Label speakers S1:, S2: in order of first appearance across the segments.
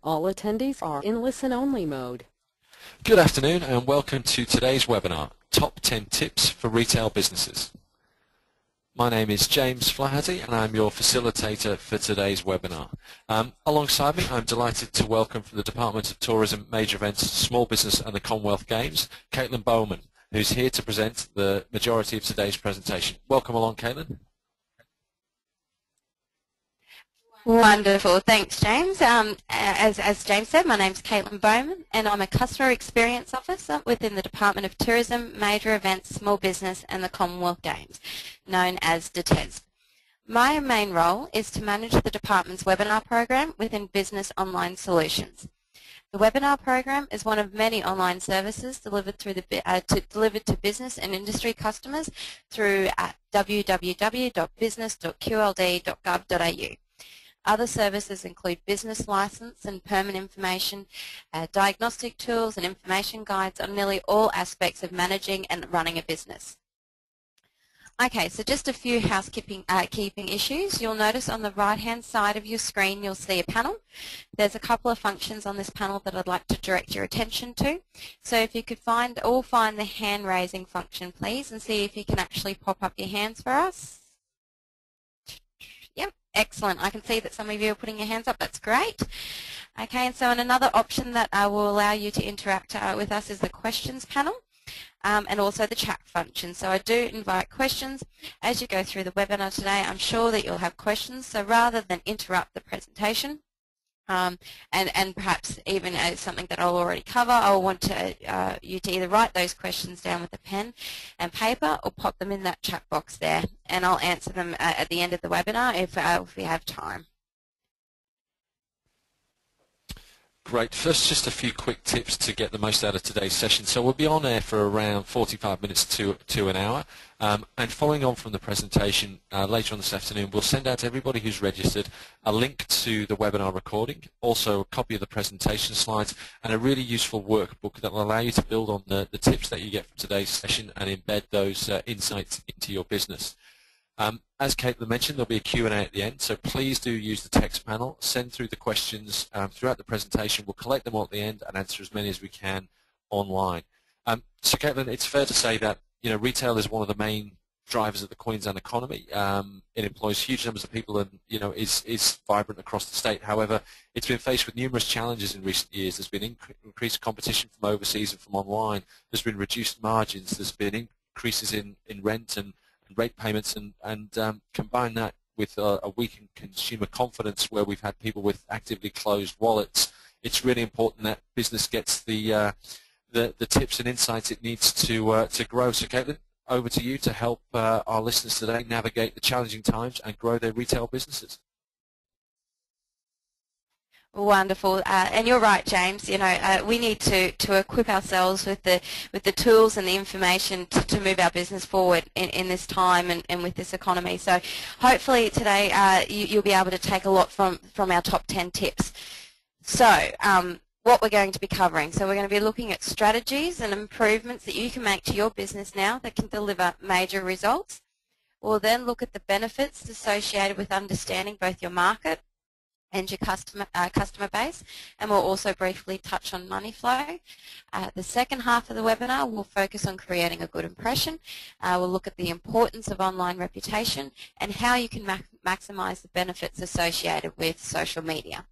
S1: All attendees are in listen-only mode.
S2: Good afternoon and welcome to today's webinar, Top 10 Tips for Retail Businesses. My name is James Flaherty and I'm your facilitator for today's webinar. Alongside me, I'm delighted to welcome from the Department of Tourism, Major Events, Small Business and the Commonwealth Games, Baumann, who's here to present the majority of today's presentation. Welcome along, Caitlin.
S3: Wonderful. Thanks, James. As James said, my name's Caitlin Baumann, and I'm a Customer Experience Officer within the Department of Tourism, Major Events, Small Business and the Commonwealth Games, known as DTES. My main role is to manage the department's webinar program within Business Online Solutions. The webinar program is one of many online services delivered to business and industry customers through www.business.qld.gov.au. Other services include business license and permit information, diagnostic tools and information guides on nearly all aspects of managing and running a business. Okay, so just a few housekeeping keeping issues. You'll notice on the right-hand side of your screen you'll see a panel. There's a couple of functions on this panel that I'd like to direct your attention to. So if you could find the hand-raising function, please, and see if you can actually pop up your hands for us. Yep, excellent. I can see that some of you are putting your hands up. That's great. Okay, and so another option that will allow you to interact with us is the questions panel. And also the chat function. So I do invite questions as you go through the webinar today. I'm sure that you'll have questions, so rather than interrupt the presentation and perhaps even something that I'll already cover, I'll want you to either write those questions down with a pen and paper or pop them in that chat box there, and I'll answer them at the end of the webinar if we have time.
S2: Great. First, just a few quick tips to get the most out of today's session. So we'll be on air for around 45 minutes to an hour. And following on from the presentation later on this afternoon, we'll send out to everybody who's registered a link to the webinar recording, also a copy of the presentation slides, and a really useful workbook that will allow you to build on the tips that you get from today's session and embed those insights into your business. As Caitlin mentioned, there'll be a Q&A at the end, so please do use the text panel. Send through the questions throughout the presentation. We'll collect them all at the end and answer as many as we can online. So Caitlin, it's fair to say that retail is one of the main drivers of the Queensland economy. It employs huge numbers of people and is vibrant across the state. However, it's been faced with numerous challenges in recent years. There's been increased competition from overseas and from online. There's been reduced margins. There's been increases in rent and rate payments, and combine that with a weakened consumer confidence where we've had people with actively closed wallets. It's really important that business gets the tips and insights it needs to grow. So Caitlin, over to you to help our listeners today navigate the challenging times and grow their retail businesses.
S3: Wonderful, and you're right, James. We need to equip ourselves with the tools and the information to move our business forward in this time and with this economy. So, hopefully today you'll be able to take a lot from our top 10 tips. So, what we're going to be covering. So, we're going to be looking at strategies and improvements that you can make to your business now that can deliver major results. We'll then look at the benefits associated with understanding both your market and your customer base, and we'll also briefly touch on money flow. The second half of the webinar will focus on creating a good impression. We'll look at the importance of online reputation and how you can maximize the benefits associated with social media.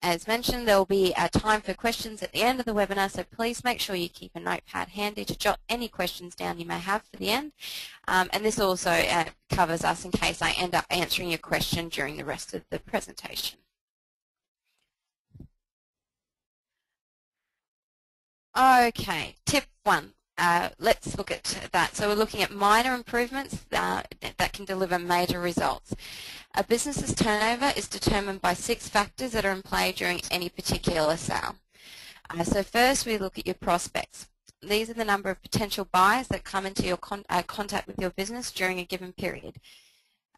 S3: As mentioned, there will be a time for questions at the end of the webinar, so please make sure you keep a notepad handy to jot any questions down you may have for the end. And this also covers us in case I end up answering your question during the rest of the presentation. Okay, tip 1. Let's look at that. So we're looking at minor improvements that can deliver major results. A business's turnover is determined by 6 factors that are in play during any particular sale. So first we look at your prospects. These are the number of potential buyers that come into your contact with your business during a given period.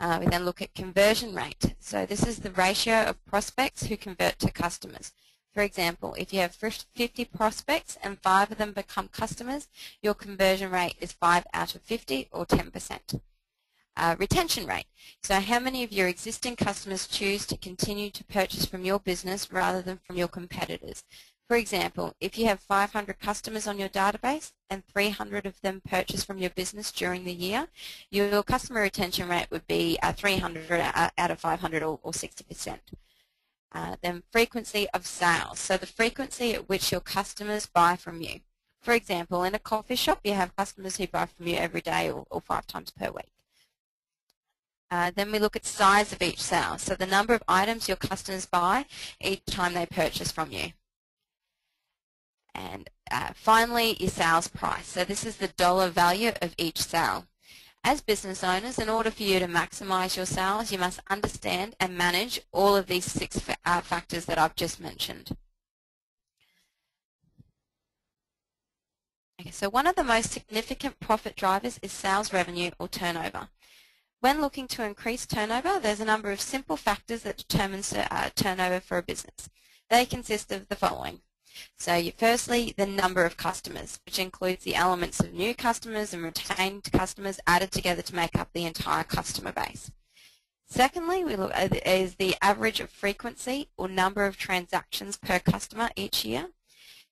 S3: We then look at conversion rate. So this is the ratio of prospects who convert to customers. For example, if you have 50 prospects and 5 of them become customers, your conversion rate is 5 out of 50 or 10%. retention rate. So how many of your existing customers choose to continue to purchase from your business rather than from your competitors? For example, if you have 500 customers on your database and 300 of them purchase from your business during the year, your customer retention rate would be 300 out of 500 or 60%. Then frequency of sales, so the frequency at which your customers buy from you. For example, in a coffee shop, you have customers who buy from you every day or 5 times per week. Then we look at size of each sale, so the number of items your customers buy each time they purchase from you. And finally, your sales price. So this is the dollar value of each sale. As business owners, in order for you to maximize your sales, you must understand and manage all of these 6 factors that I've just mentioned. Okay, so one of the most significant profit drivers is sales revenue or turnover. When looking to increase turnover, there's a number of simple factors that determine turnover for a business. They consist of the following. So firstly, the number of customers, which includes the elements of new customers and retained customers added together to make up the entire customer base. Secondly, we look at is the average of frequency or number of transactions per customer each year.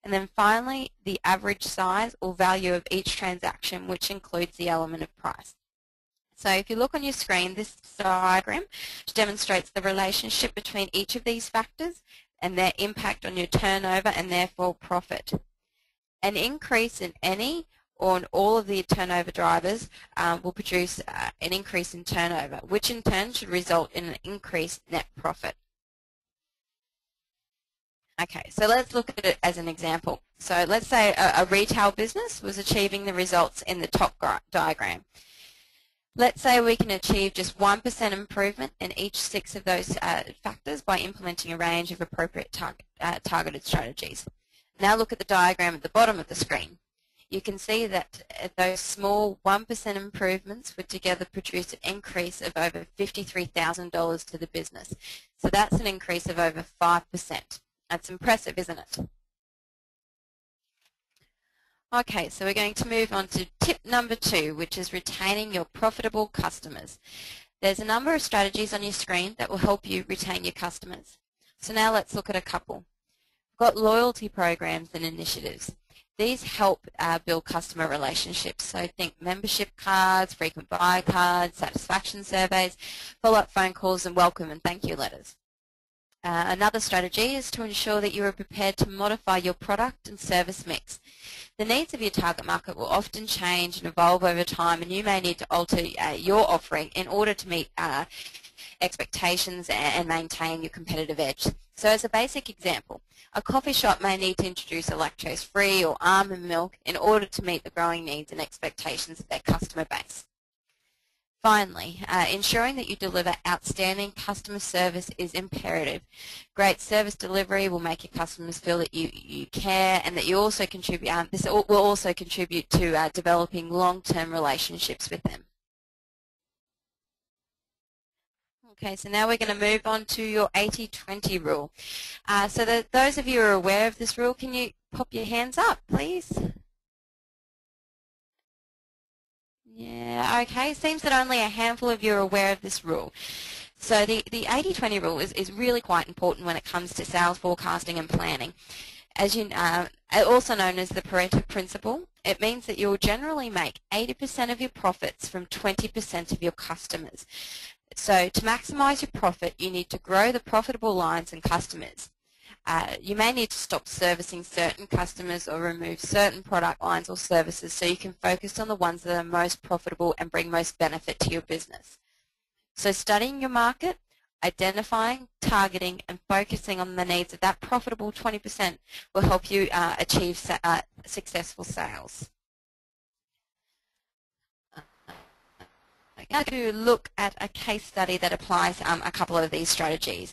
S3: And then finally, the average size or value of each transaction, which includes the element of price. So if you look on your screen, this diagram demonstrates the relationship between each of these factors and their impact on your turnover and therefore profit. An increase in any or in all of the turnover drivers will produce an increase in turnover, which in turn should result in an increased net profit. Okay, so let's look at it as an example. So let's say a retail business was achieving the results in the top diagram. Let's say we can achieve just 1% improvement in each 6 of those factors by implementing a range of appropriate targeted strategies. Now look at the diagram at the bottom of the screen. You can see that those small 1% improvements would together produce an increase of over $53,000 to the business. So that's an increase of over 5%. That's impressive, isn't it? Okay, so we're going to move on to tip number 2, which is retaining your profitable customers. There's a number of strategies on your screen that will help you retain your customers. So now let's look at a couple. We've got loyalty programs and initiatives. These help build customer relationships. So think membership cards, frequent buyer cards, satisfaction surveys, follow-up phone calls, and welcome and thank you letters. Another strategy is to ensure that you are prepared to modify your product and service mix. The needs of your target market will often change and evolve over time, and you may need to alter your offering in order to meet expectations and maintain your competitive edge. So as a basic example, a coffee shop may need to introduce a lactose-free or almond milk in order to meet the growing needs and expectations of their customer base. Finally, ensuring that you deliver outstanding customer service is imperative. Great service delivery will make your customers feel that you care, and that you also contribute. This will also contribute to developing long-term relationships with them. Okay, so now we're going to move on to your 80-20 rule. So those of you who are aware of this rule, can you pop your hands up, please? Yeah, okay. Seems that only a handful of you are aware of this rule. So the 80-20 rule is really quite important when it comes to sales forecasting and planning. As you also known as the Pareto principle, it means that you'll generally make 80% of your profits from 20% of your customers. So to maximize your profit, you need to grow the profitable lines and customers. You may need to stop servicing certain customers or remove certain product lines or services so you can focus on the ones that are most profitable and bring most benefit to your business. So studying your market, identifying, targeting, and focusing on the needs of that profitable 20% will help you achieve successful sales. Now to look at a case study that applies a couple of these strategies.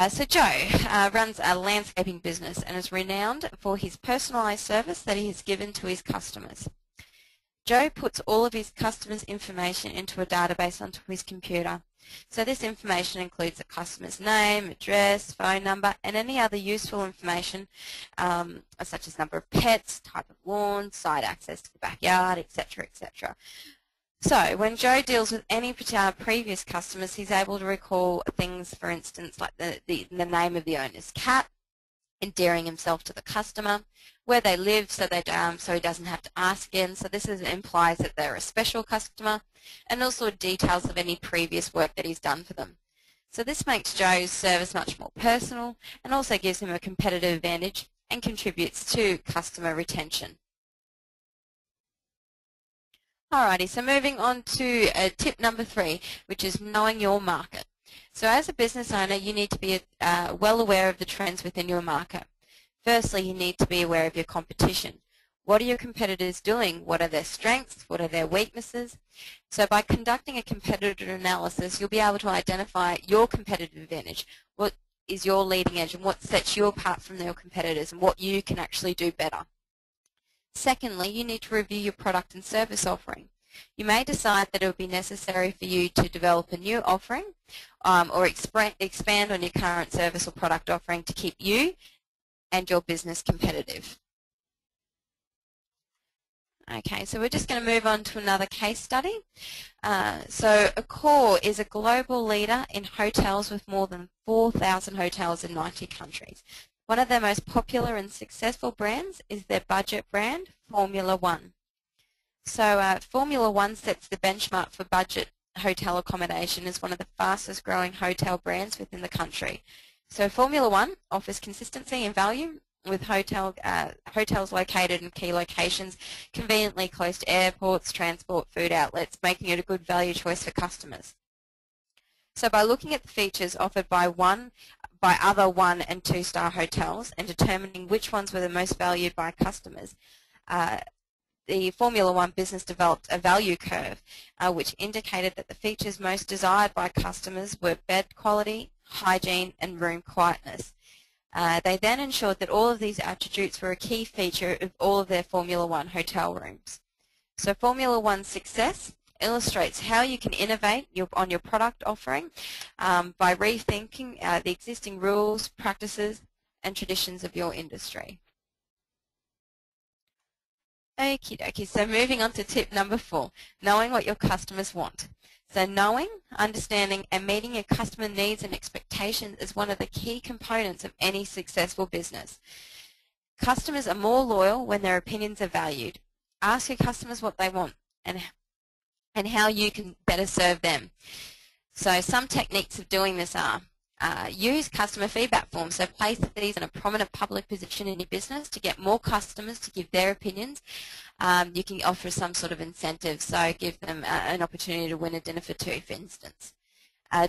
S3: So Joe runs a landscaping business and is renowned for his personalised service that he has given to his customers. Joe puts all of his customers' information into a database onto his computer. So this information includes the customer's name, address, phone number, and any other useful information such as number of pets, type of lawn, site access to the backyard, etc., etc. So when Joe deals with any previous customers, he's able to recall things, for instance, like the name of the owner's cat, endearing himself to the customer, where they live, so he doesn't have to ask again. So this implies that they're a special customer, and also details of any previous work that he's done for them. So this makes Joe's service much more personal, and also gives him a competitive advantage and contributes to customer retention. Alrighty, so moving on to tip number 3, which is knowing your market. So as a business owner, you need to be well aware of the trends within your market. Firstly, you need to be aware of your competition. What are your competitors doing? What are their strengths? What are their weaknesses? So by conducting a competitor analysis, you'll be able to identify your competitive advantage. What is your leading edge, and what sets you apart from your competitors, and what you can actually do better. Secondly, you need to review your product and service offering. You may decide that it would be necessary for you to develop a new offering or expand on your current service or product offering to keep you and your business competitive. Okay, so we're just going to move on to another case study. So Accor is a global leader in hotels with more than 4,000 hotels in 90 countries. One of their most popular and successful brands is their budget brand, Formula One. So Formula One sets the benchmark for budget hotel accommodation as one of the fastest growing hotel brands within the country. So Formula One offers consistency and value with hotels located in key locations, conveniently close to airports, transport, food outlets, making it a good value choice for customers. So by looking at the features offered by other 1- and 2-star hotels and determining which ones were the most valued by customers, the Formula One business developed a value curve which indicated that the features most desired by customers were bed quality, hygiene, and room quietness. They then ensured that all of these attributes were a key feature of all of their Formula One hotel rooms. So Formula One's success illustrates how you can innovate on your product offering by rethinking the existing rules, practices, and traditions of your industry. Okie dokie, so moving on to tip number 4, knowing what your customers want. So knowing, understanding, and meeting your customer needs and expectations is one of the key components of any successful business. Customers are more loyal when their opinions are valued. Ask your customers what they want and how you can better serve them. So some techniques of doing this are use customer feedback forms. So place these in a prominent public position in your business to get more customers to give their opinions. You can offer some sort of incentive, so give them an opportunity to win a dinner for 2, for instance.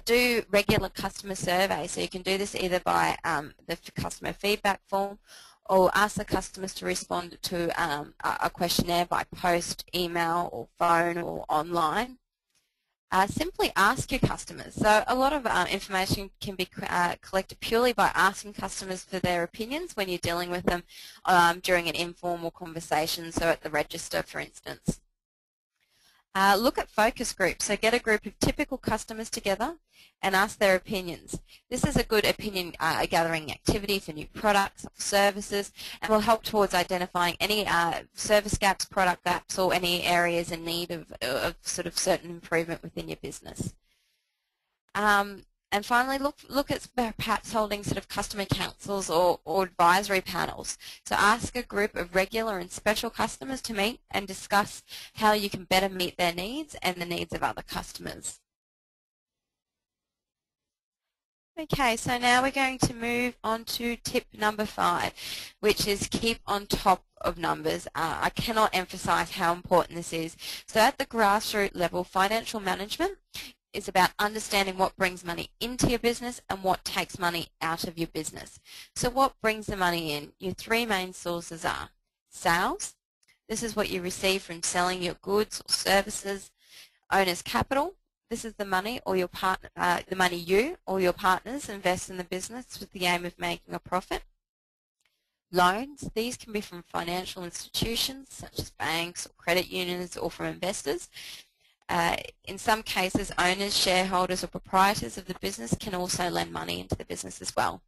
S3: Do regular customer surveys. So you can do this either by the customer feedback form, or ask the customers to respond to a questionnaire by post, email, or phone, or online. Simply ask your customers. So a lot of information can be collected purely by asking customers for their opinions when you're dealing with them during an informal conversation, so at the register, for instance. Look at focus groups. So get a group of typical customers together and ask their opinions. This is a good opinion gathering activity for new products or services, and will help towards identifying any service gaps, product gaps, or any areas in need of sort of certain improvement within your business. And finally, look at perhaps holding sort of customer councils or advisory panels. So ask a group of regular and special customers to meet and discuss how you can better meet their needs and the needs of other customers. Okay, so now we're going to move on to tip number 5, which is keep on top of numbers. I cannot emphasize how important this is. So at the grassroots level, financial management is about understanding what brings money into your business and what takes money out of your business. So what brings the money in? Your 3 main sources are sales. This is what you receive from selling your goods or services. Owner's capital. This is the money or your partner, the money you or your partners invest in the business with the aim of making a profit. Loans. These can be from financial institutions such as banks or credit unions, or from investors. In some cases, owners, shareholders, or proprietors of the business can also lend money into the business as well.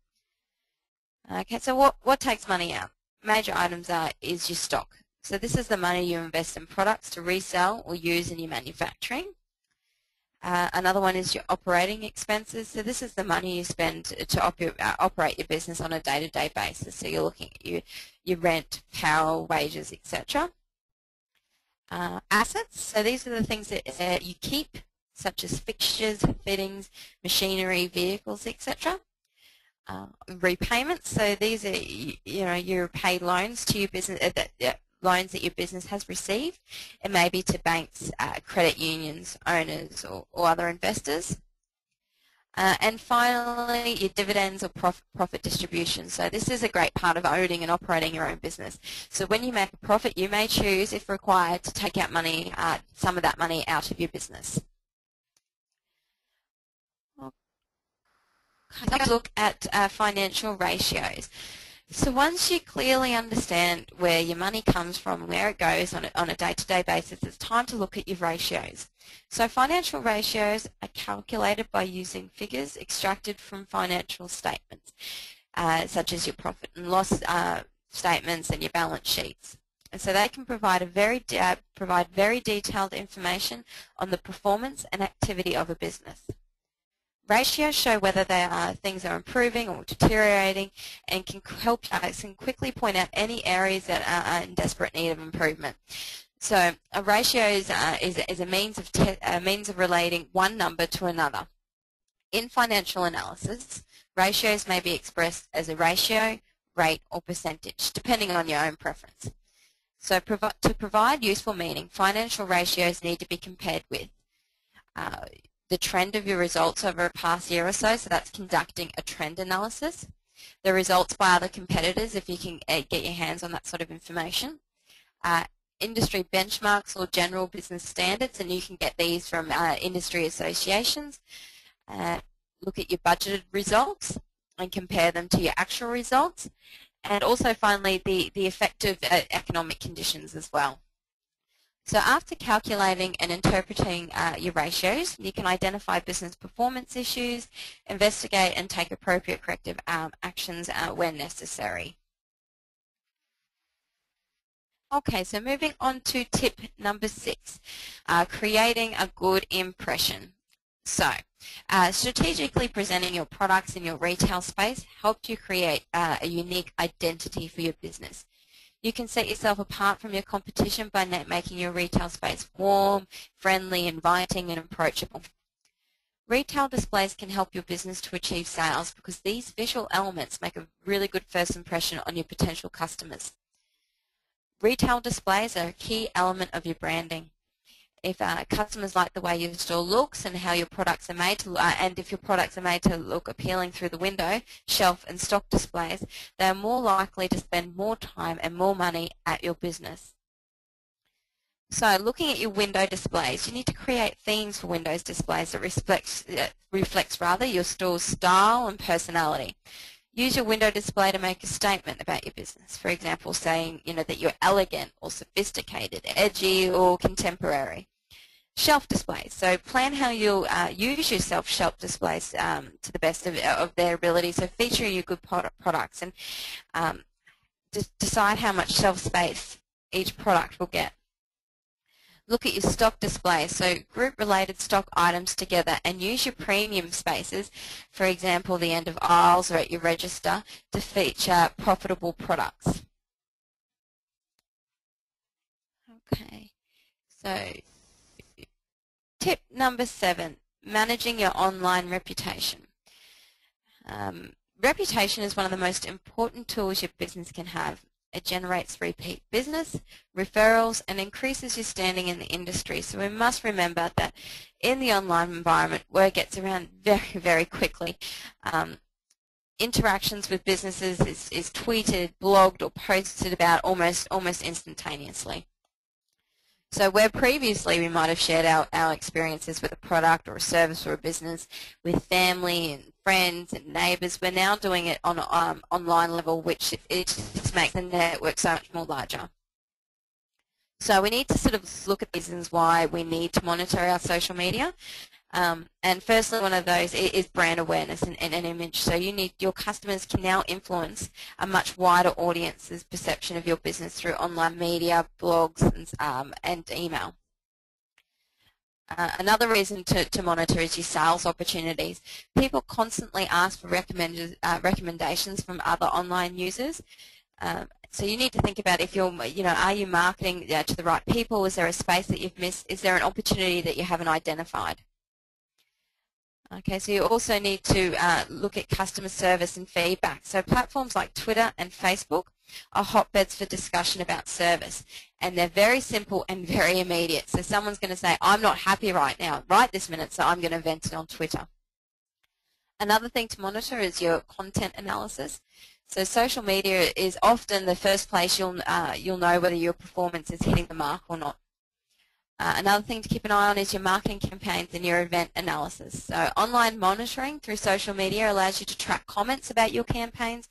S3: Okay, so what takes money out? Major items is your stock. So this is the money you invest in products to resell or use in your manufacturing. Another one is your operating expenses. So this is the money you spend to operate your business on a day-to-day basis. So you're looking at your rent, power, wages, etc. Assets. So these are the things that you keep, such as fixtures, fittings, machinery, vehicles, etc. Repayments. So these are your paid loans to your business. Loans that your business has received. It may be to banks, credit unions, owners, or other investors. And finally, your dividends or profit distribution. So this is a great part of owning and operating your own business. So when you make a profit, you may choose, if required, to take out money, some of that money out of your business. Okay, let's look at financial ratios. So once you clearly understand where your money comes from and where it goes on a day-to-day basis, it's time to look at your ratios. So financial ratios are calculated by using figures extracted from financial statements, such as your profit and loss statements and your balance sheets. And so they can provide very detailed information on the performance and activity of a business. Ratios show whether things are improving or deteriorating, and can quickly point out any areas that are in desperate need of improvement. So a ratio is a means of relating one number to another. In financial analysis, ratios may be expressed as a ratio, rate, or percentage, depending on your own preference. So to provide useful meaning, financial ratios need to be compared with the trend of your results over a past year or so that's conducting a trend analysis, the results by other competitors, if you can get your hands on that sort of information, industry benchmarks or general business standards, and you can get these from industry associations. Look at your budgeted results and compare them to your actual results, and also finally the effect of economic conditions as well. So after calculating and interpreting your ratios, you can identify business performance issues, investigate and take appropriate corrective actions when necessary. Okay, so moving on to tip number 6, creating a good impression. So, strategically presenting your products in your retail space helped you create a unique identity for your business. You can set yourself apart from your competition by making your retail space warm, friendly, inviting, and approachable. Retail displays can help your business to achieve sales because these visual elements make a really good first impression on your potential customers. Retail displays are a key element of your branding. If customers like the way your store looks and how your products are made to, and if your products are made to look appealing through the window, shelf and stock displays, they are more likely to spend more time and more money at your business. So looking at your window displays, you need to create themes for windows displays that reflects your store's style and personality. Use your window display to make a statement about your business. For example, saying that you're elegant or sophisticated, edgy or contemporary. Shelf displays. So plan how you'll use your shelf displays to the best of their ability. So feature your good products and decide how much shelf space each product will get. Look at your stock displays, so group related stock items together and use your premium spaces, for example the end of aisles or at your register, to feature profitable products. Okay, so tip number 7, managing your online reputation. Reputation is one of the most important tools your business can have. It generates repeat business, referrals, and increases your standing in the industry. So we must remember that in the online environment, word gets around very, very quickly. Interactions with businesses is tweeted, blogged, or posted about almost instantaneously. So where previously we might have shared our experiences with a product or a service or a business with family and friends and neighbours, we're now doing it on an online level, which it just makes the network so much more larger. So we need to sort of look at the reasons why we need to monitor our social media. And firstly, one of those is brand awareness and an image. So your customers can now influence a much wider audience's perception of your business through online media, blogs, and email. Another reason to monitor is your sales opportunities. People constantly ask for recommendations from other online users. So you need to think about if are you marketing to the right people? Is there a space that you've missed? Is there an opportunity that you haven't identified? Okay, so you also need to look at customer service and feedback. So platforms like Twitter and Facebook are hotbeds for discussion about service, and they're very simple and very immediate. So someone's going to say, I'm not happy right now, right this minute, so I'm going to vent it on Twitter. Another thing to monitor is your content analysis. So social media is often the first place you'll know whether your performance is hitting the mark or not. Another thing to keep an eye on is your marketing campaigns and your event analysis. So online monitoring through social media allows you to track comments about your campaigns.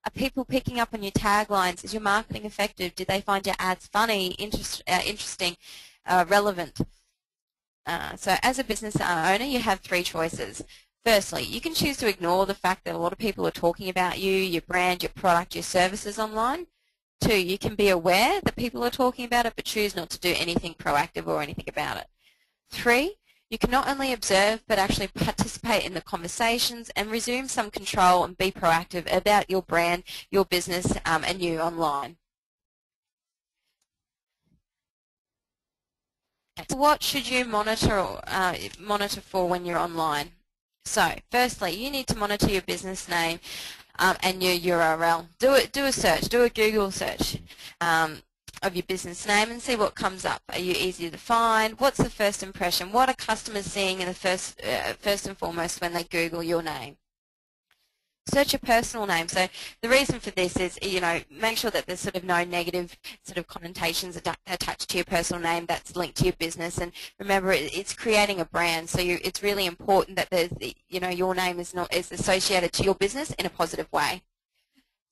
S3: Are people picking up on your taglines? Is your marketing effective? Do they find your ads funny, interesting, relevant? So as a business owner, you have three choices. Firstly, you can choose to ignore the fact that a lot of people are talking about you, your brand, your product, your services online. 2, you can be aware that people are talking about it but choose not to do anything proactive or anything about it. 3, you can not only observe but actually participate in the conversations and resume some control and be proactive about your brand, your business, and you online. So what should you monitor for when you're online? So firstly, you need to monitor your business name and your URL. Do a search, do a Google search of your business name and see what comes up. Are you easy to find? What's the first impression? What are customers seeing in the first and foremost when they Google your name? Search your personal name. So the reason for this is, make sure that there's sort of no negative sort of connotations attached to your personal name that's linked to your business. And remember, it's creating a brand, so it's really important that there's, your name is associated to your business in a positive way.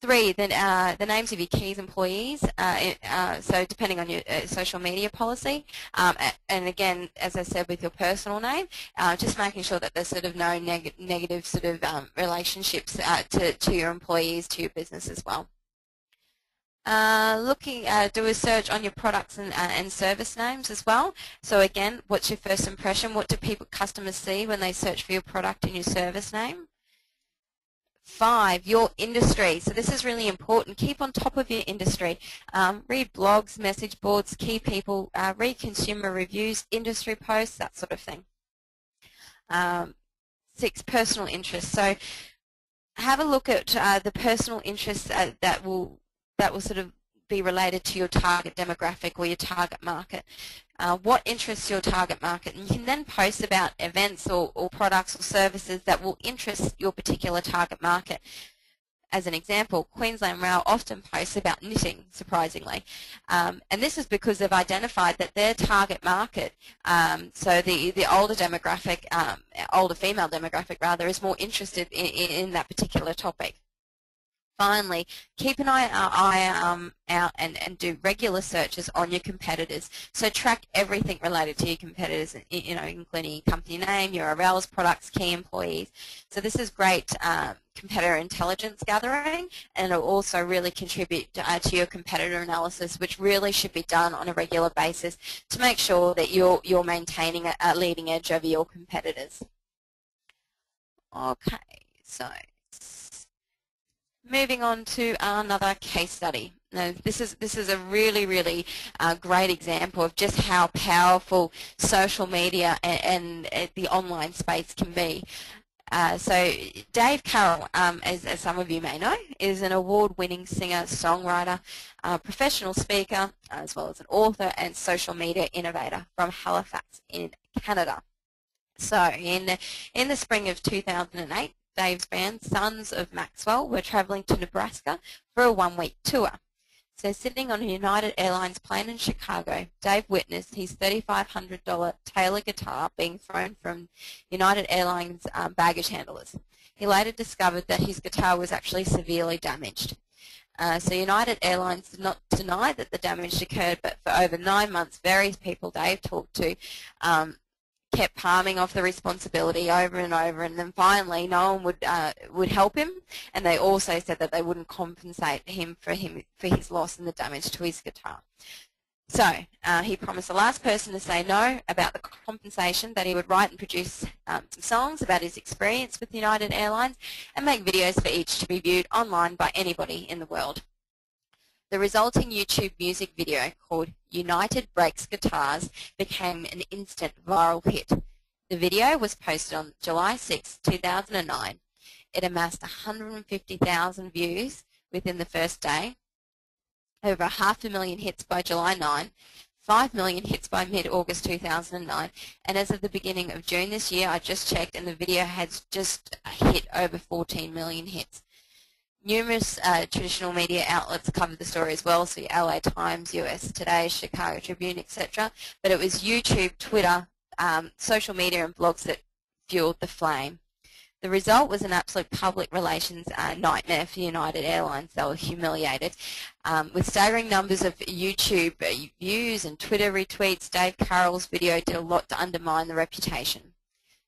S3: 3, the names of your key employees, so depending on your social media policy, and again, as I said, with your personal name, just making sure that there's sort of no negative sort of relationships to your employees, to your business as well. Do a search on your products and service names as well. So again, what's your first impression? What do customers see when they search for your product and your service name? 5, your industry. So this is really important. Keep on top of your industry. Read blogs, message boards, key people, read consumer reviews, industry posts, that sort of thing. 6, personal interests. So have a look at the personal interests that will sort of be related to your target demographic or your target market. What interests your target market? And you can then post about events or products or services that will interest your particular target market. As an example, Queensland Rail often posts about knitting, surprisingly. And this is because they've identified that their target market, so the older demographic, older female demographic rather, is more interested in that particular topic. Finally, keep an eye out and do regular searches on your competitors. So track everything related to your competitors, including company name, URLs, products, key employees. So this is great competitor intelligence gathering, and it will also really contribute to your competitor analysis, which really should be done on a regular basis to make sure that you're maintaining a leading edge over your competitors. Okay, so moving on to another case study. Now, this is a really great example of just how powerful social media and the online space can be. So Dave Carroll, as some of you may know, is an award-winning singer, songwriter, professional speaker, as well as an author and social media innovator from Halifax in Canada. So in the spring of 2008, Dave's band, Sons of Maxwell, were travelling to Nebraska for a one-week tour. So sitting on a United Airlines plane in Chicago, Dave witnessed his $3,500 Taylor guitar being thrown from United Airlines baggage handlers. He later discovered that his guitar was actually severely damaged. So United Airlines did not deny that the damage occurred, but for over 9 months, various people Dave talked to kept palming off the responsibility over and over, and then finally no one would help him, and they also said that they wouldn't compensate him for his loss and the damage to his guitar. So he promised the last person to say no about the compensation that he would write and produce some songs about his experience with United Airlines and make videos for each to be viewed online by anybody in the world. The resulting YouTube music video called United Breaks Guitars became an instant viral hit. The video was posted on July 6, 2009. It amassed 150,000 views within the first day, over 500,000 hits by July 9, 5 million hits by mid-August 2009, and as of the beginning of June this year, I just checked, and the video has just hit over 14 million hits. Numerous traditional media outlets covered the story as well, so the LA Times, US Today, Chicago Tribune, etc. But it was YouTube, Twitter, social media and blogs that fueled the flame. The result was an absolute public relations nightmare for United Airlines. They were humiliated. With staggering numbers of YouTube views and Twitter retweets, Dave Carroll's video did a lot to undermine the reputation.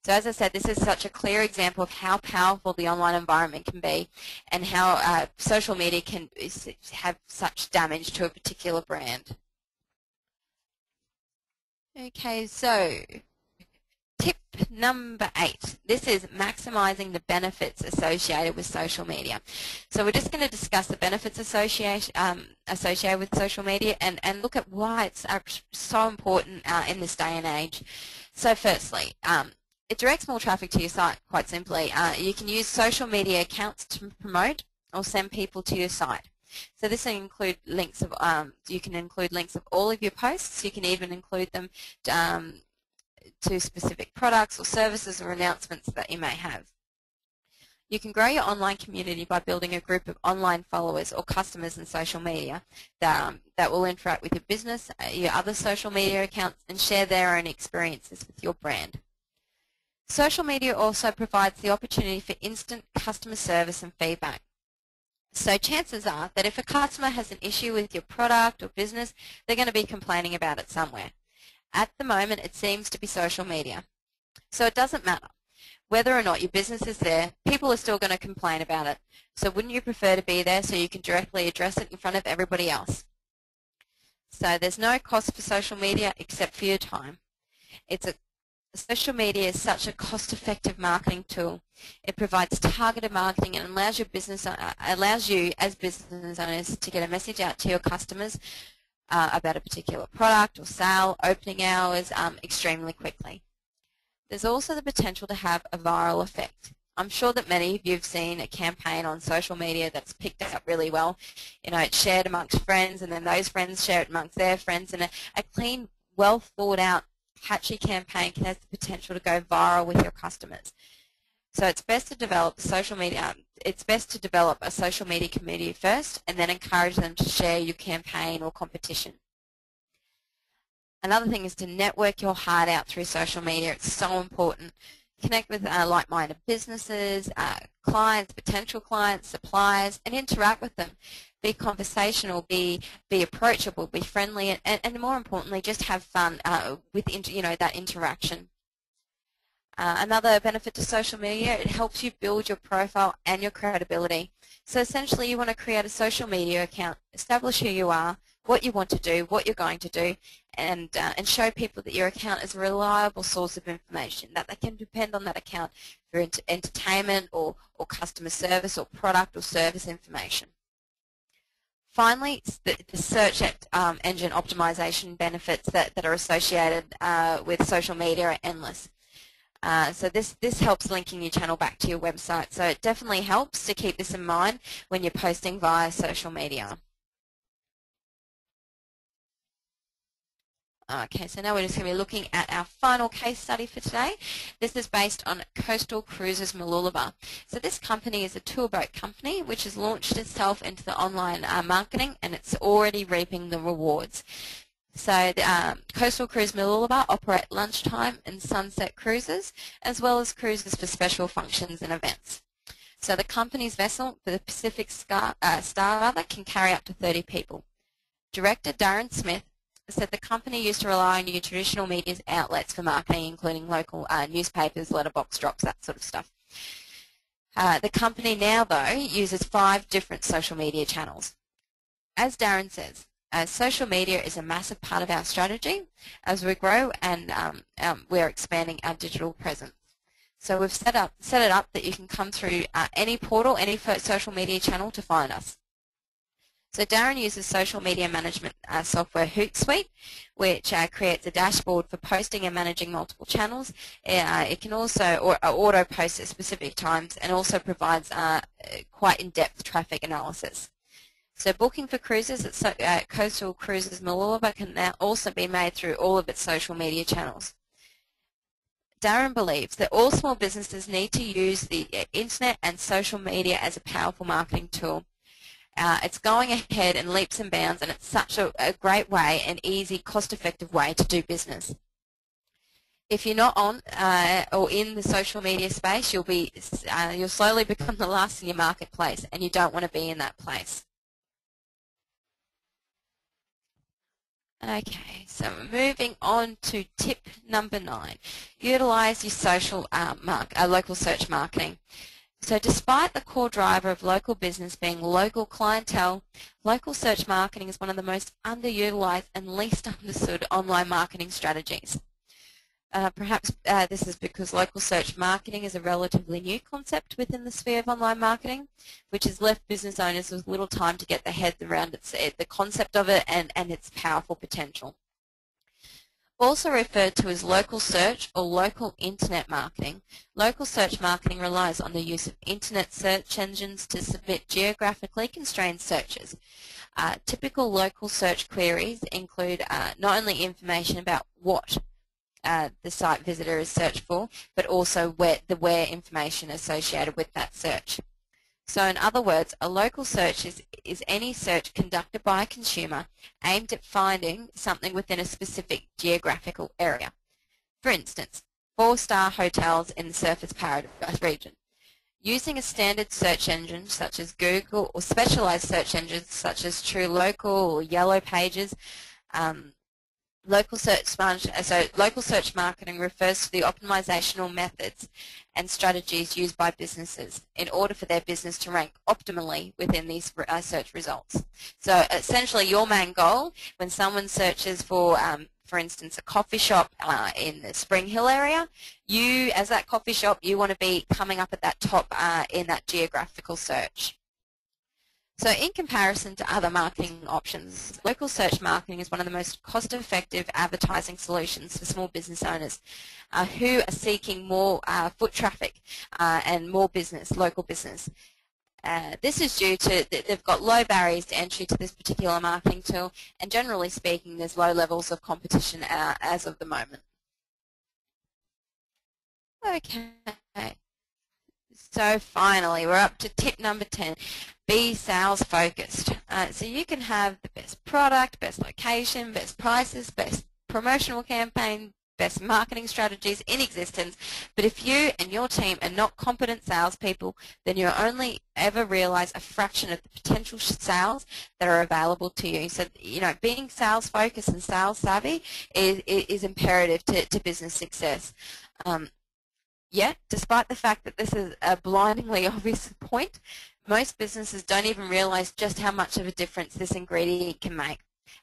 S3: So as I said, this is such a clear example of how powerful the online environment can be and how social media can have such damage to a particular brand. Okay, so tip number 8. This is maximizing the benefits associated with social media. So we're just going to discuss the benefits associated with social media and look at why it's so important in this day and age. So firstly, it directs more traffic to your site, quite simply. You can use social media accounts to promote or send people to your site. So this will include links of, you can include links of all of your posts. You can even include them to specific products or services or announcements that you may have. You can grow your online community by building a group of online followers or customers in social media that will interact with your business, your other social media accounts, and share their own experiences with your brand. Social media also provides the opportunity for instant customer service and feedback. So chances are that if a customer has an issue with your product or business, they're going to be complaining about it somewhere. At the moment, it seems to be social media. So it doesn't matter. Whether or not your business is there, people are still going to complain about it. So wouldn't you prefer to be there so you can directly address it in front of everybody else? So there's no cost for social media except for your time. Social media is such a cost-effective marketing tool. It provides targeted marketing and allows you as business owners to get a message out to your customers about a particular product or sale, opening hours, extremely quickly. There's also the potential to have a viral effect. I'm sure that many of you have seen a campaign on social media that's picked up really well. You know, it's shared amongst friends, and then those friends share it amongst their friends, and a clean, well thought out, catchy campaign can have the potential to go viral with your customers. So it's best to develop social media. It's best to develop a social media community first, and then encourage them to share your campaign or competition. Another thing is to network your heart out through social media. It's so important. Connect with like-minded businesses, clients, potential clients, suppliers, and interact with them. Be conversational, be approachable, be friendly, and more importantly, just have fun with that interaction. Another benefit to social media, it helps you build your profile and your credibility. So essentially, you want to create a social media account, establish who you are, what you want to do, what you're going to do, and show people that your account is a reliable source of information, that they can depend on that account for entertainment or customer service or product or service information. Finally, the search engine optimization benefits that are associated with social media are endless. So this helps linking your channel back to your website. So it definitely helps to keep this in mind when you're posting via social media. Okay, so now we're just going to be looking at our final case study for today. This is based on Coastal Cruises Mooloolaba. So this company is a tour boat company which has launched itself into the online marketing, and it's already reaping the rewards. So Coastal Cruise Mooloolaba operate lunchtime and sunset cruises, as well as cruises for special functions and events. So the company's vessel, the Pacific Star, can carry up to 30 people. Director Darren Smith said the company used to rely on your traditional media outlets for marketing, including local newspapers, letterbox drops, that sort of stuff. The company now, though, uses 5 different social media channels. As Darren says, social media is a massive part of our strategy as we grow, and we're expanding our digital presence. So we've set it up that you can come through any portal, any social media channel to find us. So Darren uses social media management software Hootsuite, which creates a dashboard for posting and managing multiple channels. It can also auto post at specific times, and also provides quite in-depth traffic analysis. So booking for cruises at Coastal Cruises Mooloolaba can now also be made through all of its social media channels. Darren believes that all small businesses need to use the internet and social media as a powerful marketing tool. It's going ahead in leaps and bounds, and it's such a great way, an easy, cost-effective way to do business. If you're not on or in the social media space, you'll slowly become the last in your marketplace, and you don't want to be in that place. Okay, so moving on to tip number 9. Utilize your social local search marketing. So despite the core driver of local business being local clientele, local search marketing is one of the most underutilized and least understood online marketing strategies. Perhaps this is because local search marketing is a relatively new concept within the sphere of online marketing, which has left business owners with little time to get their heads around the concept of it and its powerful potential. Also referred to as local search or local internet marketing, local search marketing relies on the use of internet search engines to submit geographically constrained searches. Typical local search queries include not only information about what the site visitor is searched for, but also where information associated with that search. So in other words, a local search is any search conducted by a consumer aimed at finding something within a specific geographical area. For instance, 4-star hotels in the Surfers Paradise region. Using a standard search engine such as Google or specialized search engines such as True Local or Yellow Pages, local search marketing refers to the optimizational methods and strategies used by businesses in order for their business to rank optimally within these search results. So essentially your main goal when someone searches for instance, a coffee shop in the Spring Hill area, you as that coffee shop, you want to be coming up at that top in that geographical search. So in comparison to other marketing options, local search marketing is one of the most cost-effective advertising solutions for small business owners who are seeking more foot traffic and more business, local business. This is due to they've got low barriers to entry to this particular marketing tool, and generally speaking, there's low levels of competition as of the moment. Okay. So finally, we're up to tip number 10. Be sales focused. So you can have the best product, best location, best prices, best promotional campaign, best marketing strategies in existence, but if you and your team are not competent salespeople, then you'll only ever realize a fraction of the potential sales that are available to you. So, being sales focused and sales savvy is imperative to business success. Yet, despite the fact that this is a blindingly obvious point, most businesses don't even realize just how much of a difference this ingredient can make.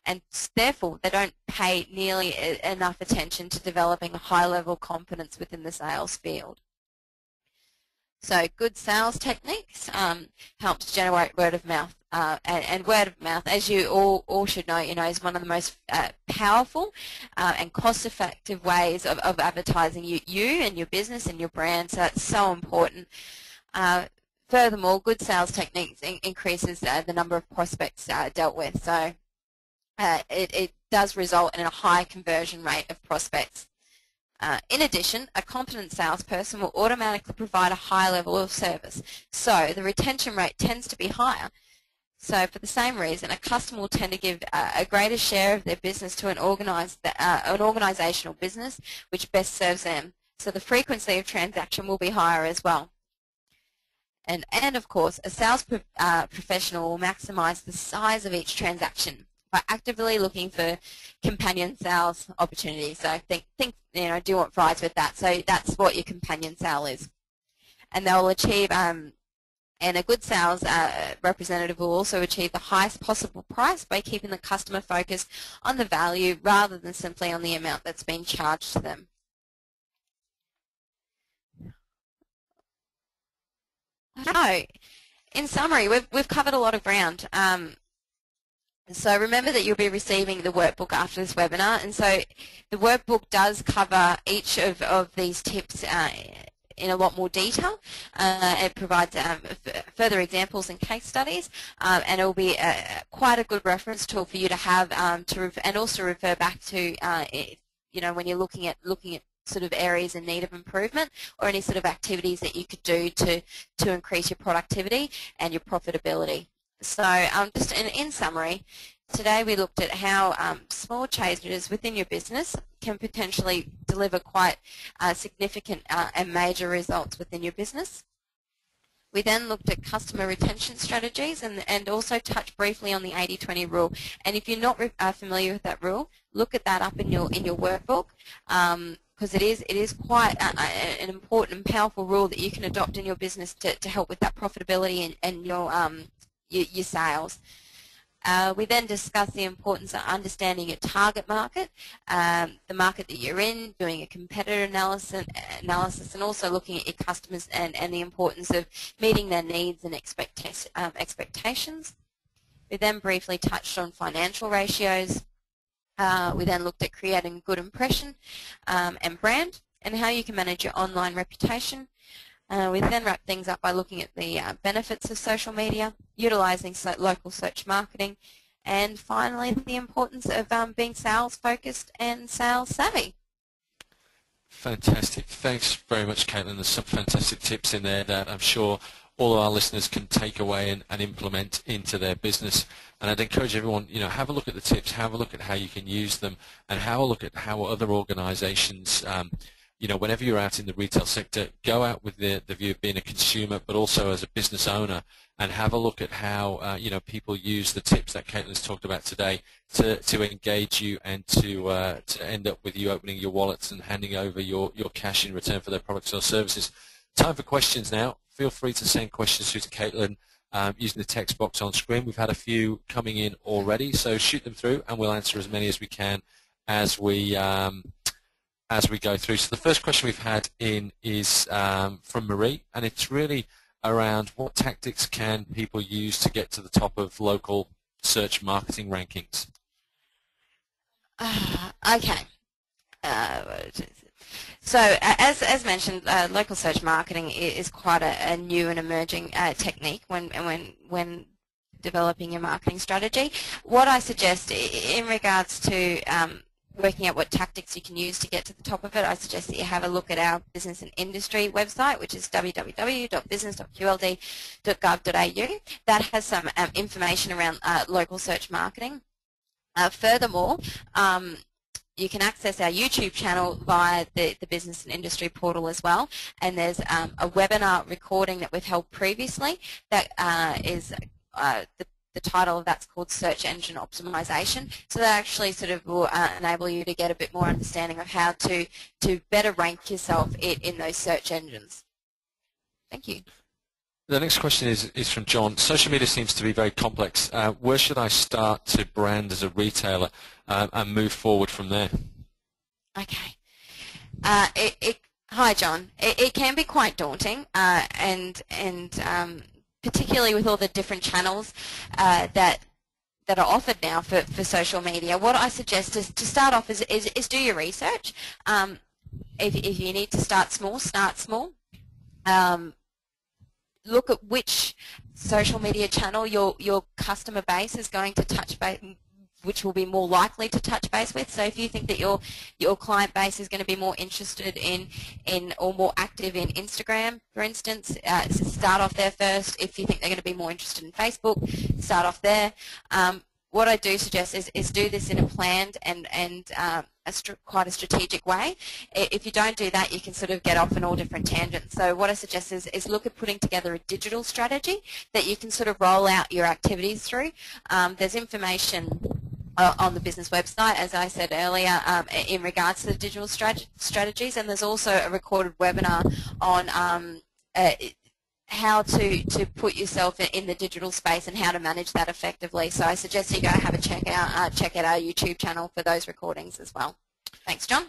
S3: And therefore, they don't pay nearly enough attention to developing a high-level competence within the sales field. So good sales techniques help to generate word of mouth. And word of mouth, as you all should know, is one of the most powerful and cost-effective ways of advertising you and your business and your brand. So it's so important. Furthermore, good sales techniques increases the number of prospects dealt with. So it does result in a high conversion rate of prospects. In addition, a competent salesperson will automatically provide a high level of service. So the retention rate tends to be higher. So for the same reason, a customer will tend to give a greater share of their business to an organizational business which best serves them. So the frequency of transaction will be higher as well. And of course, a sales professional will maximize the size of each transaction by actively looking for companion sales opportunities. So think you know, do you want fries with that? So that's what your companion sale is. And they'll achieve, and a good sales representative will also achieve the highest possible price by keeping the customer focused on the value rather than simply on the amount that's been charged to them. So, in summary, we've covered a lot of ground. So remember that you'll be receiving the workbook after this webinar, and so the workbook does cover each of these tips in a lot more detail. It provides further examples and case studies, and it will be quite a good reference tool for you to have and also refer back to, you know, when you're looking at sort of areas in need of improvement or any sort of activities that you could do to increase your productivity and your profitability. So just in summary, today we looked at how small changes within your business can potentially deliver quite significant and major results within your business. We then looked at customer retention strategies and also touched briefly on the 80-20 rule. And if you're not familiar with that rule, look at that up in your workbook. Because it is quite an important and powerful rule that you can adopt in your business to help with that profitability and your sales. We then discussed the importance of understanding your target market, the market that you're in, doing a competitor analysis and also looking at your customers and the importance of meeting their needs and expectations. We then briefly touched on financial ratios. We then looked at creating a good impression and brand and how you can manage your online reputation. We then wrap things up by looking at the benefits of social media, utilising local search marketing, and finally the importance of being sales focused and sales savvy.
S2: Fantastic. Thanks very much, Caitlin. There's some fantastic tips in there that I'm sure all our listeners can take away and implement into their business. And I'd encourage everyone, you know, have a look at the tips, have a look at how you can use them, and have a look at how other organizations, you know, whenever you're out in the retail sector, go out with the view of being a consumer, but also as a business owner, and have a look at how, you know, people use the tips that Caitlin's talked about today to engage you and to end up with you opening your wallets and handing over your cash in return for their products or services. Time for questions now. Feel free to send questions through to Caitlin using the text box on screen. We've had a few coming in already, so shoot them through, and we'll answer as many as we can as we go through. So the first question we've had in is from Marie, and it's really around what tactics can people use to get to the top of local search marketing rankings?
S3: Okay. So as mentioned, local search marketing is quite a new and emerging technique when developing your marketing strategy. What I suggest in regards to working out what tactics you can use to get to the top of it, I suggest that you have a look at our business and industry website, which is www.business.qld.gov.au. That has some information around local search marketing. Furthermore, you can access our YouTube channel via the business and industry portal as well, and there's a webinar recording that we've held previously that is the title of that's called Search Engine Optimization. So that actually sort of will enable you to get a bit more understanding of how to better rank yourself in those search engines. Thank you.
S2: The next question is from John. Social media seems to be very complex. Where should I start to brand as a retailer and move forward from there?
S3: Okay. Hi, John. It can be quite daunting, and particularly with all the different channels that are offered now for social media. What I suggest is to start off is do your research. If you need to start small, start small. Look at which social media channel your customer base is going to touch base, which will be more likely to touch base with. So if you think that your client base is going to be more interested in or more active in Instagram, for instance, start off there first. If you think they're going to be more interested in Facebook, start off there. What I do suggest is do this in a planned and quite a strategic way. If you don't do that, you can sort of get off in all different tangents. So what I suggest is look at putting together a digital strategy that you can sort of roll out your activities through. There's information on the business website, as I said earlier, in regards to the digital strategies, and there's also a recorded webinar on how to put yourself in the digital space and how to manage that effectively. So I suggest you go have a check out our YouTube channel for those recordings as well. Thanks, John.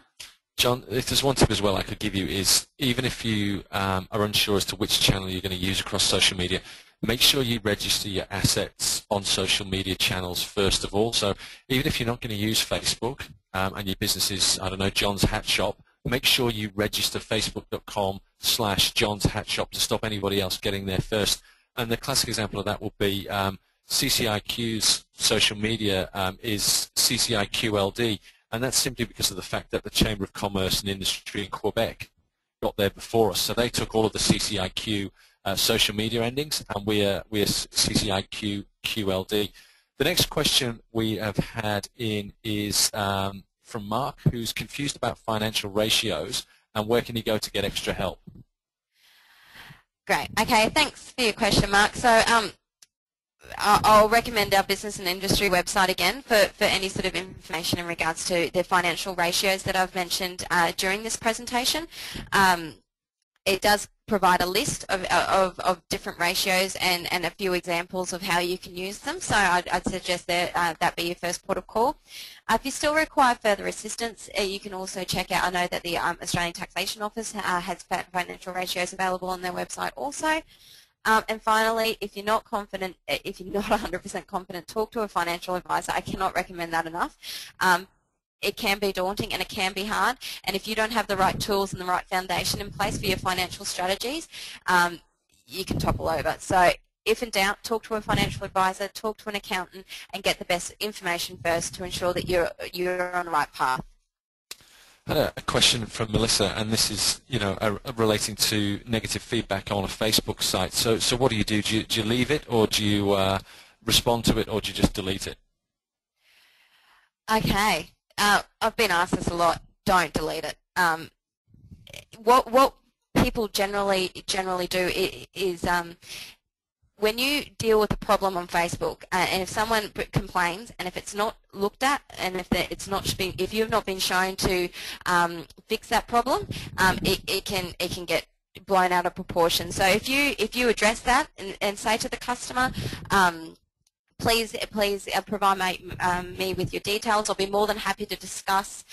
S2: John, if there's one tip as well I could give you is, even if you are unsure as to which channel you're going to use across social media, make sure you register your assets on social media channels first of all. So even if you're not going to use Facebook and your business is, I don't know, John's Hat Shop, make sure you register facebook.com/John's Hat Shop to stop anybody else getting there first. And the classic example of that will be CCIQ's social media is CCIQLD. And that's simply because of the fact that the Chamber of Commerce and Industry in Quebec got there before us. So they took all of the CCIQ social media endings, and we're CCIQ QLD. The next question we have had in is from Mark, who's confused about financial ratios and where can he go to get extra help?
S3: Great. Okay, thanks for your question, Mark. So I'll recommend our business and industry website again for any sort of information in regards to the financial ratios that I've mentioned during this presentation. It does provide a list of different ratios and a few examples of how you can use them. So I'd suggest that be your first port of call. If you still require further assistance, you can also check out, I know that the Australian Taxation Office has financial ratios available on their website also. And finally, if you're not confident, if you're not 100% confident, talk to a financial advisor. I cannot recommend that enough. It can be daunting and it can be hard. And if you don't have the right tools and the right foundation in place for your financial strategies, you can topple over. So if in doubt, talk to a financial advisor, talk to an accountant, and get the best information first to ensure that you're on the right path.
S2: I had a question from Melissa, and this is, relating to negative feedback on a Facebook site. So what do you do? Do you leave it, or do you respond to it, or do you just delete it?
S3: Okay, I've been asked this a lot. Don't delete it. What people generally do is when you deal with a problem on Facebook, and if someone complains, and if it's not looked at, and if you've not been shown to fix that problem, it can get blown out of proportion. So if you address that and say to the customer, please provide me with your details. I'll be more than happy to discuss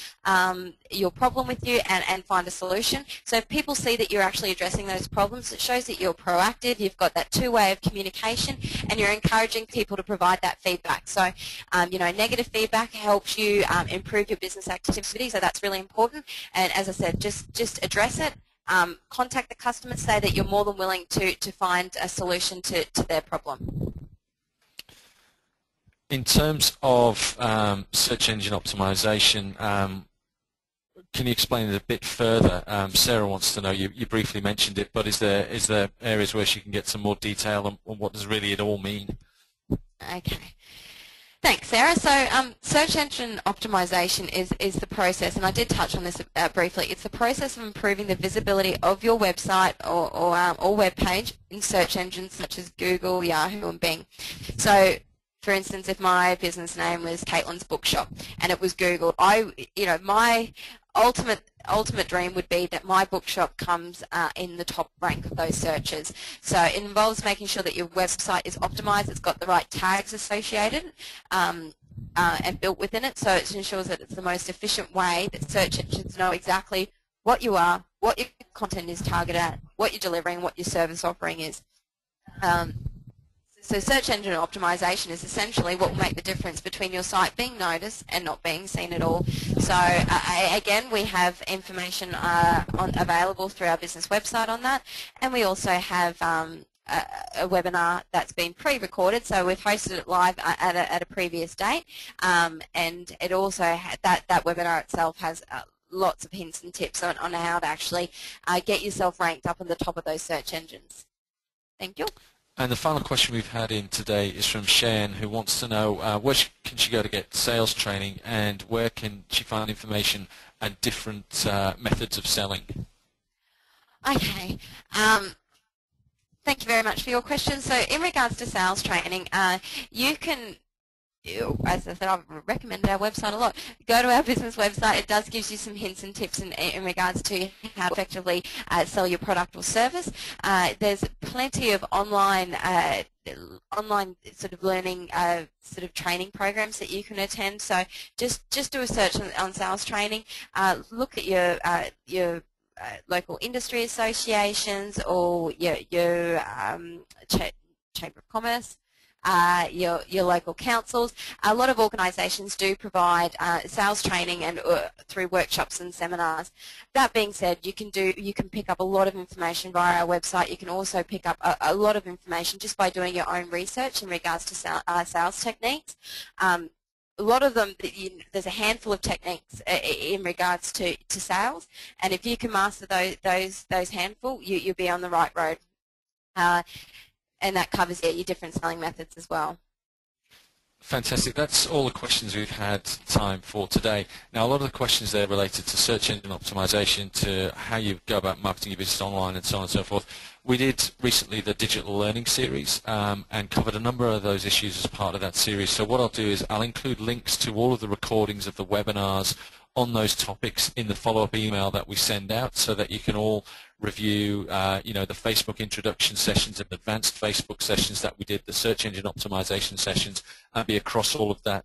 S3: your problem with you and find a solution. So if people see that you're actually addressing those problems, it shows that you're proactive, you've got that two-way of communication, and you're encouraging people to provide that feedback. So, negative feedback helps you improve your business activity, so that's really important. And as I said, just address it. Contact the customer, say that you're more than willing to find a solution to their problem.
S2: In terms of search engine optimization, can you explain it a bit further? Sarah wants to know, you briefly mentioned it, but is there areas where she can get some more detail on what does really it all mean?
S3: Okay. Thanks, Sarah. So search engine optimization is the process, and I did touch on this briefly. It's the process of improving the visibility of your website or web page in search engines such as Google, Yahoo, and Bing. So, for instance, if my business name was Caitlin's Bookshop and it was Google, my ultimate dream would be that my bookshop comes in the top rank of those searches. So it involves making sure that your website is optimized, it's got the right tags associated and built within it, so it ensures that it's the most efficient way that search engines know exactly what you are, what your content is targeted at, what you're delivering, what your service offering is. So search engine optimization is essentially what will make the difference between your site being noticed and not being seen at all. So again, we have information available through our business website on that, and we also have a webinar that's been pre-recorded, so we've hosted it live at a previous date, and it also that webinar itself has lots of hints and tips on how to actually get yourself ranked up on the top of those search engines. Thank you.
S2: And the final question we've had in today is from Shan, who wants to know where can she go to get sales training, and where can she find information and different methods of selling?
S3: Okay. Thank you very much for your question. So in regards to sales training, you can as I said, I've recommended our website a lot. Go to our business website. It does give you some hints and tips in regards to how to effectively sell your product or service. There's plenty of online sort of learning sort of training programs that you can attend. So just do a search on sales training. Look at your local industry associations or your Chamber of Commerce. Your local councils. A lot of organisations do provide sales training and through workshops and seminars. That being said, you can pick up a lot of information via our website. You can also pick up a lot of information just by doing your own research in regards to sales techniques. A lot of them, there's a handful of techniques in regards to sales, and if you can master those handful, you'll be on the right road. And that covers your different selling methods as well.
S2: Fantastic. That's all the questions we've had time for today. Now, a lot of the questions there related to search engine optimization, to how you go about marketing your business online, and so on and so forth. We did recently the digital learning series and covered a number of those issues as part of that series. So what I'll do is I'll include links to all of the recordings of the webinars on those topics in the follow-up email that we send out, so that you can all review, the Facebook introduction sessions and advanced Facebook sessions that we did, the search engine optimization sessions, and be across all of that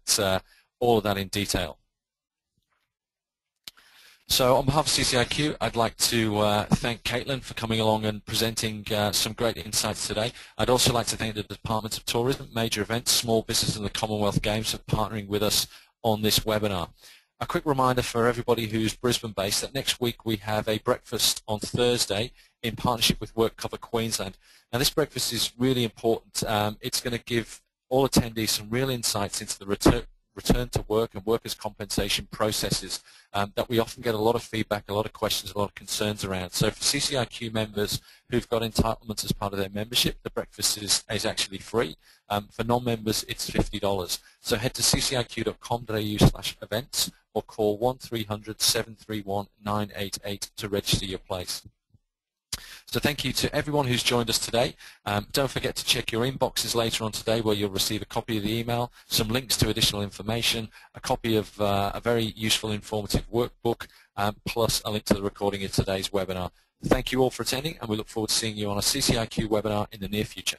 S2: in detail. So on behalf of CCIQ, I'd like to thank Caitlin for coming along and presenting some great insights today. I'd also like to thank the Department of Tourism, Major Events, Small Business and the Commonwealth Games for partnering with us on this webinar. A quick reminder for everybody who's Brisbane-based that next week we have a breakfast on Thursday in partnership with WorkCover Queensland. Now, this breakfast is really important. It's going to give all attendees some real insights into the return to work and workers' compensation processes that we often get a lot of feedback, a lot of questions, a lot of concerns around. So for CCIQ members who've got entitlements as part of their membership, the breakfast is actually free. For non-members, it's $50. So head to cciq.com.au/events or call 1300-731-988 to register your place. So thank you to everyone who's joined us today. Don't forget to check your inboxes later on today, where you'll receive a copy of the email, some links to additional information, a copy of a very useful, informative workbook, plus a link to the recording of today's webinar. Thank you all for attending, and we look forward to seeing you on a CCIQ webinar in the near future.